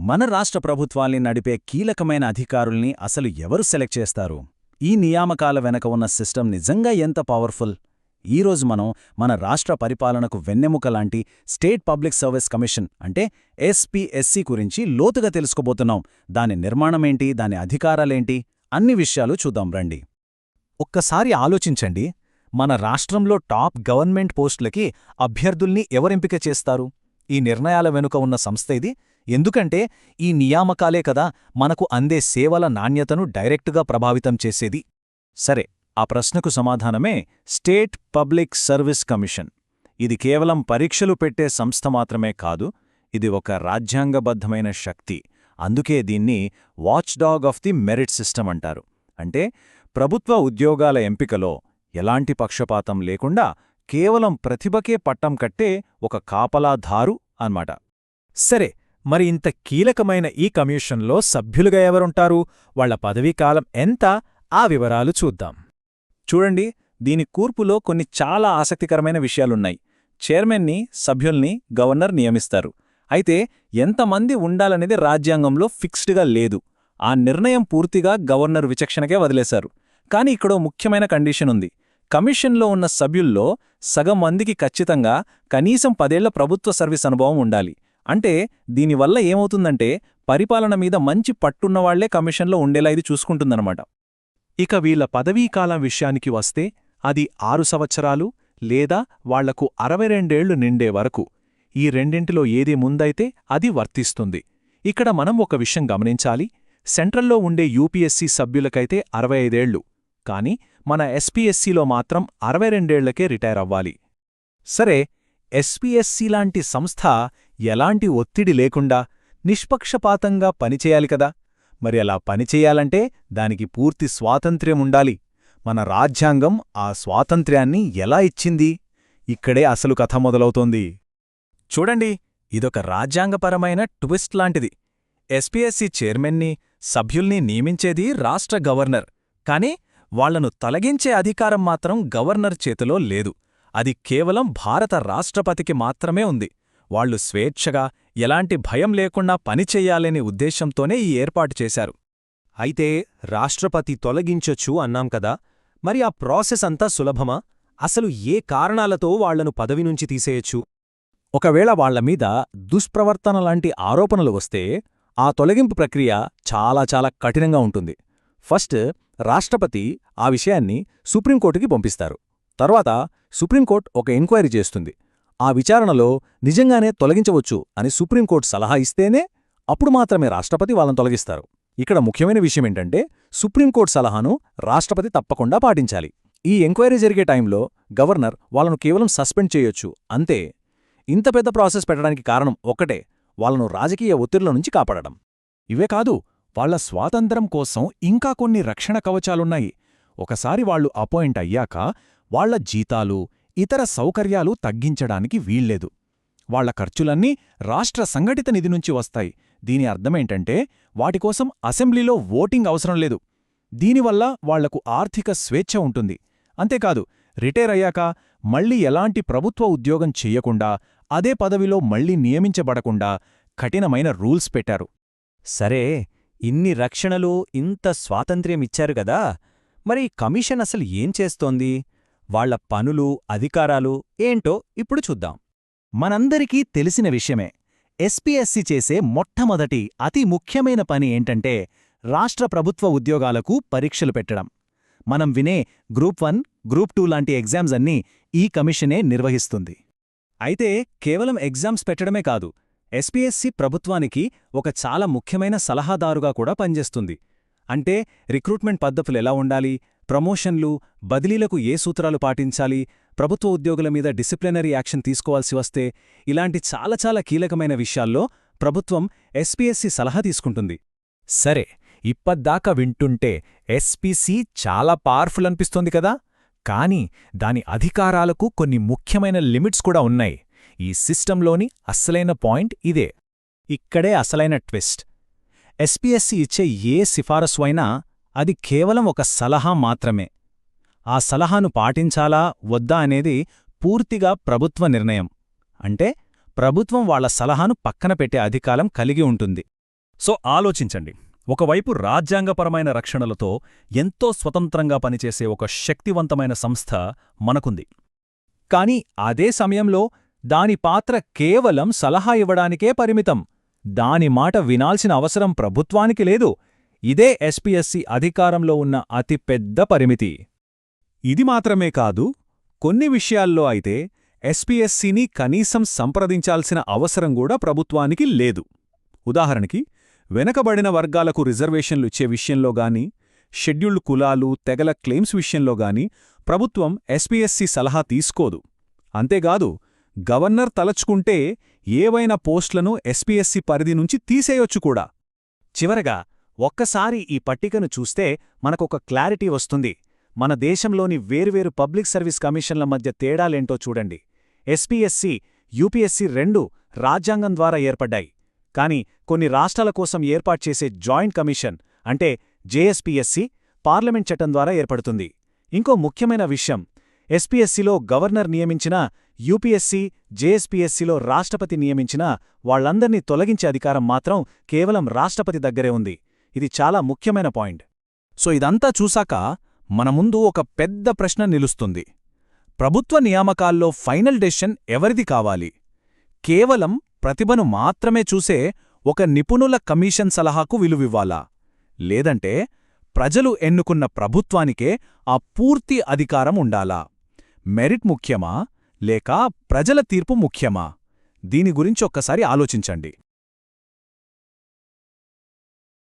మన రాష్ట్ర ప్రభుత్వాల్ని నడిపే కీలకమైన అధికారుల్ని అసలు ఎవరు సెలెక్ట్ చేస్తారు? ఈ నియామకాల వెనక ఉన్న సిస్టమ్ నిజంగా ఎంత పవర్ఫుల్? ఈరోజు మనం మన రాష్ట్ర పరిపాలనకు వెన్నెముక లాంటి స్టేట్ పబ్లిక్ సర్వీస్ కమిషన్ అంటే ఎస్పీఎస్సీ గురించి లోతుగా తెలుసుకోబోతున్నాం. దాని నిర్మాణమేంటి, దాని అధికారాలేంటి, అన్ని విషయాలు చూద్దాం రండి. ఒక్కసారి ఆలోచించండి, మన రాష్ట్రంలో టాప్ గవర్నమెంట్ పోస్టులకి అభ్యర్థుల్ని ఎవరెంపిక చేస్తారు? ఈ నిర్ణయాల వెనుక ఉన్న సంస్థ ఇది. ఎందుకంటే ఈ నియామకాలే కదా మనకు అందే సేవల నాణ్యతను డైరెక్టుగా ప్రభావితం చేసేది. సరే, ఆ ప్రశ్నకు సమాధానమే స్టేట్ పబ్లిక్ సర్వీస్ కమిషన్. ఇది కేవలం పరీక్షలు పెట్టే సంస్థ మాత్రమే కాదు, ఇది ఒక రాజ్యాంగబద్ధమైన శక్తి. అందుకే దీన్ని watchdog of the merit system అంటారు. అంటే ప్రభుత్వ ఉద్యోగాల ఎంపికలో ఎలాంటి పక్షపాతం లేకుండా కేవలం ప్రతిభకే పట్టం కట్టే ఒక కాపలాదారు అన్నమాట. సరే, మరి ఇంత కీలకమైన ఈ కమిషన్లో సభ్యులుగా ఎవరుంటారు, వాళ్ల పదవీకాలం ఎంత, ఆ వివరాలు చూద్దాం. చూడండి, దీని కూర్పులో కొన్ని చాలా ఆసక్తికరమైన విషయాలున్నాయి. చైర్మన్ని, సభ్యుల్ని గవర్నర్ నియమిస్తారు. అయితే ఎంతమంది ఉండాలనేది రాజ్యాంగంలో ఫిక్స్డ్గా లేదు. ఆ నిర్ణయం పూర్తిగా గవర్నర్ విచక్షణకే వదిలేశారు. కాని ఇక్కడో ముఖ్యమైన కండిషన్ ఉంది. కమిషన్లో ఉన్న సభ్యుల్లో సగం మందికి ఖచ్చితంగా కనీసం 10 ఏళ్ల ప్రభుత్వ సర్వీస్ అనుభవం ఉండాలి. అంటే దీనివల్ల ఏమవుతుందంటే పరిపాలన మీద మంచి పట్టున్నవాళ్లే కమిషన్లో ఉండేలా ఇది చూసుకుంటుందన్నమాట. ఇక వీళ్ల పదవీకాలం విషయానికి వస్తే అది 6 సంవత్సరాలు లేదా వాళ్లకు 62 ఏళ్లు నిండే వరకు. ఈ రెండింటిలో ఏది ముందైతే అది వర్తిస్తుంది. ఇక్కడ మనం ఒక విషయం గమనించాలి. సెంట్రల్లో ఉండే యూపీఎస్సీ సభ్యులకైతే 65 ఏళ్లు, కాని మన ఎస్పీఎస్సీలో మాత్రం 62 ఏళ్లకే రిటైర్ అవ్వాలి. సరే, ఎస్పీఎస్సీ లాంటి సంస్థ ఎలాంటి ఒత్తిడి లేకుండా నిష్పక్షపాతంగా పనిచేయాలి కదా. మరి అలా పనిచేయాలంటే దానికి పూర్తి స్వాతంత్ర్యం ఉండాలి. మన రాజ్యాంగం ఆ స్వాతంత్ర్యాన్ని ఎలా ఇచ్చింది? ఇక్కడే అసలు కథ మొదలవుతోంది. చూడండి, ఇదొక రాజ్యాంగపరమైన ట్విస్ట్ లాంటిది. ఎస్పీఎస్సీ చైర్మన్ని, సభ్యుల్ని నియమించేది రాష్ట్ర గవర్నర్. కాని వాళ్లను తొలగించే అధికారం మాత్రం గవర్నర్ చేతిలో లేదు. అది కేవలం భారత రాష్ట్రపతికి మాత్రమే ఉంది. వాళ్లు స్వేచ్ఛగా, ఎలాంటి భయం లేకుండా పనిచెయ్యాలనే ఉద్దేశంతోనే ఈ ఏర్పాటు చేశారు. అయితే రాష్ట్రపతి తొలగించొచ్చు అన్నాం కదా, మరి ఆ ప్రాసెస్ అంతా సులభమా? అసలు ఏ కారణాలతో వాళ్లను పదవి నుంచి తీసేయచ్చు? ఒకవేళ వాళ్లమీద దుష్ప్రవర్తన లాంటి ఆరోపణలు వస్తే ఆ తొలగింపు ప్రక్రియ చాలా కఠినంగా ఉంటుంది. ఫస్ట్ రాష్ట్రపతి ఆ విషయాన్ని సుప్రీంకోర్టుకి పంపిస్తారు. తర్వాత సుప్రీంకోర్టు ఒక ఎంక్వైరీ చేస్తుంది. ఆ విచారణలో నిజంగానే తొలగించవచ్చు అని సుప్రీంకోర్టు సలహా ఇస్తేనే అప్పుడు మాత్రమే రాష్ట్రపతి వాళ్ళని తొలగిస్తారు. ఇక్కడ ముఖ్యమైన విషయమేంటంటే సుప్రీంకోర్టు సలహాను రాష్ట్రపతి తప్పకుండా పాటించాలి. ఈ ఎంక్వైరీ జరిగే టైంలో గవర్నర్ వాళ్ళను కేవలం సస్పెండ్ చేయొచ్చు, అంతే. ఇంత పెద్ద ప్రాసెస్ పెట్టడానికి కారణం ఒక్కటే, వాళ్లను రాజకీయ ఒత్తిళ్ల నుంచి కాపాడడం. ఇవే కాదు, వాళ్ల స్వాతంత్ర్యం కోసం ఇంకా కొన్ని రక్షణ కవచాలున్నాయి. ఒకసారి వాళ్లు అపాయింట్ అయ్యాక వాళ్ల జీతాలు, ఇతర సౌకర్యాలు తగ్గించడానికి వీల్లేదు. వాళ్ల ఖర్చులన్నీ రాష్ట్ర సంఘటిత నిధి నుంచి వస్తాయి. దీని అర్థమేంటంటే వాటికోసం అసెంబ్లీలో ఓటింగ్ అవసరం లేదు. దీనివల్ల వాళ్లకు ఆర్థిక స్వేచ్ఛ ఉంటుంది. అంతేకాదు, రిటైర్ అయ్యాక మళ్లీ ఎలాంటి ప్రభుత్వ ఉద్యోగం చెయ్యకుండా, అదే పదవిలో మళ్లీ నియమించబడకుండా కఠినమైన రూల్స్ పెట్టారు. సరే, ఇన్ని రక్షణలు, ఇంత స్వాతంత్ర్యమిచ్చారు గదా, మరి కమిషన్ అసలు ఏం చేస్తోంది? వాళ్ల పనులు, అధికారాలు ఏంటో ఇప్పుడు చూద్దాం. మనందరికీ తెలిసిన విషయమే, ఎస్పీఎస్సీ చేసే మొట్టమొదటి అతి ముఖ్యమైన పని ఏంటంటే రాష్ట్ర ప్రభుత్వ ఉద్యోగాలకు పరీక్షలు పెట్టడం. మనం వినే గ్రూప్ 1, గ్రూప్ 2 లాంటి ఎగ్జామ్స్ అన్నీ ఈ కమిషనే నిర్వహిస్తుంది. అయితే కేవలం ఎగ్జామ్స్ పెట్టడమే కాదు, ఎస్పీఎస్సీ ప్రభుత్వానికి ఒక చాలా ముఖ్యమైన సలహాదారుగా కూడా పనిచేస్తుంది. అంటే రిక్రూట్మెంట్ పద్ధతులు ఎలా ఉండాలి, ప్రమోషన్లు, బదిలీలకు ఏ సూత్రాలు పాటించాలి, ప్రభుత్వ ఉద్యోగుల మీద డిసిప్లినరీ యాక్షన్ తీసుకోవాల్సి వస్తే, ఇలాంటి చాలా కీలకమైన విషయాల్లో ప్రభుత్వం ఎస్పీఎస్సీ సలహా తీసుకుంటుంది. సరే, ఇప్పద్దాకా వింటుంటే ఎస్పీసీ చాలా పవర్ఫుల్ అనిపిస్తోంది కదా. కాని దాని అధికారాలకు కొన్ని ముఖ్యమైన లిమిట్స్ కూడా ఉన్నాయి. ఈ సిస్టంలోని అస్సలైన పాయింట్ ఇదే. ఇక్కడే అసలైన ట్విస్ట్. ఎస్పీఎస్సీ ఇచ్చే ఏ సిఫారసు అయినా అది కేవలం ఒక సలహా మాత్రమే. ఆ సలహాను పాటించాలా వద్దా అనేది పూర్తిగా ప్రభుత్వ నిర్ణయం. అంటే ప్రభుత్వం వాళ్ల సలహాను పక్కన పెట్టే అధికారం కలిగి ఉంటుంది. సో ఆలోచించండి. ఒకవైపు రాజ్యాంగపరమైన రక్షణలతో ఎంతో స్వతంత్రంగా పనిచేసే ఒక శక్తివంతమైన సంస్థ మనకుంది. కాని అదే సమయంలో దాని పాత్ర కేవలం సలహా ఇవ్వడానికే పరిమితం. దాని మాట వినాల్సిన అవసరం ప్రభుత్వానికి లేదు. ఇదే ఎస్పీఎస్సీ అధికారంలో ఉన్న అతిపెద్ద పరిమితి. ఇది మాత్రమే కాదు, కొన్ని విషయాల్లో అయితే ఎస్పీఎస్సీని కనీసం సంప్రదించాల్సిన అవసరం కూడా ప్రభుత్వానికి లేదు. ఉదాహరణకి, వెనకబడిన వర్గాలకు రిజర్వేషన్లు ఇచ్చే విషయంలో గాని, షెడ్యూల్డ్ కులాలు, తెగల క్లెయిమ్స్ విషయంలో గాని ప్రభుత్వం ఎస్పీఎస్సీ సలహా తీసుకోదు. అంతేగాదు, గవర్నర్ తలచుకుంటే ఏవైనా పోస్టులను ఎస్పీఎస్సీ పరిధి నుంచి తీసేయొచ్చు కూడా. చివరగా ఒక్కసారి ఈ పట్టికను చూస్తే మనకొక క్లారిటీ వస్తుంది. మన దేశంలోని వేర్వేరు పబ్లిక్ సర్వీస్ కమిషన్ల మధ్య తేడాలేంటో చూడండి. ఎస్పీఎస్సీ, యూపీఎస్సీ రెండూ రాజ్యాంగం ద్వారా ఏర్పడ్డాయి. కాని కొన్ని రాష్ట్రాల కోసం ఏర్పాటుచేసే జాయింట్ కమిషన్ అంటే జేఎస్పీఎస్సీ పార్లమెంట్ చట్టం ద్వారా ఏర్పడుతుంది. ఇంకో ముఖ్యమైన విషయం, ఎస్పీఎస్సీలో గవర్నర్ నియమించినా, యూపీఎస్సీ, జేఎస్పీఎస్సీలో రాష్ట్రపతి నియమించినా వాళ్లందర్నీ తొలగించే అధికారం మాత్రం కేవలం రాష్ట్రపతి దగ్గరే ఉంది. ఇది చాలా ముఖ్యమైన పాయింట్. సో ఇదంతా చూశాక మన ముందు ఒక పెద్ద ప్రశ్న నిలుస్తుంది. ప్రభుత్వ నియామకాల్లో ఫైనల్ డెసిషన్ ఎవరిది కావాలి? కేవలం ప్రతిభను మాత్రమే చూసే ఒక నిపుణుల కమిషన్ సలహాకు విలువివ్వాలా? లేదంటే ప్రజలు ఎన్నుకున్న ప్రభుత్వానికే ఆ పూర్తి అధికారం ఉండాలా? మెరిట్ ముఖ్యమా లేక ప్రజల తీర్పు ముఖ్యమా? దీని గురించి ఒక్కసారి ఆలోచించండి.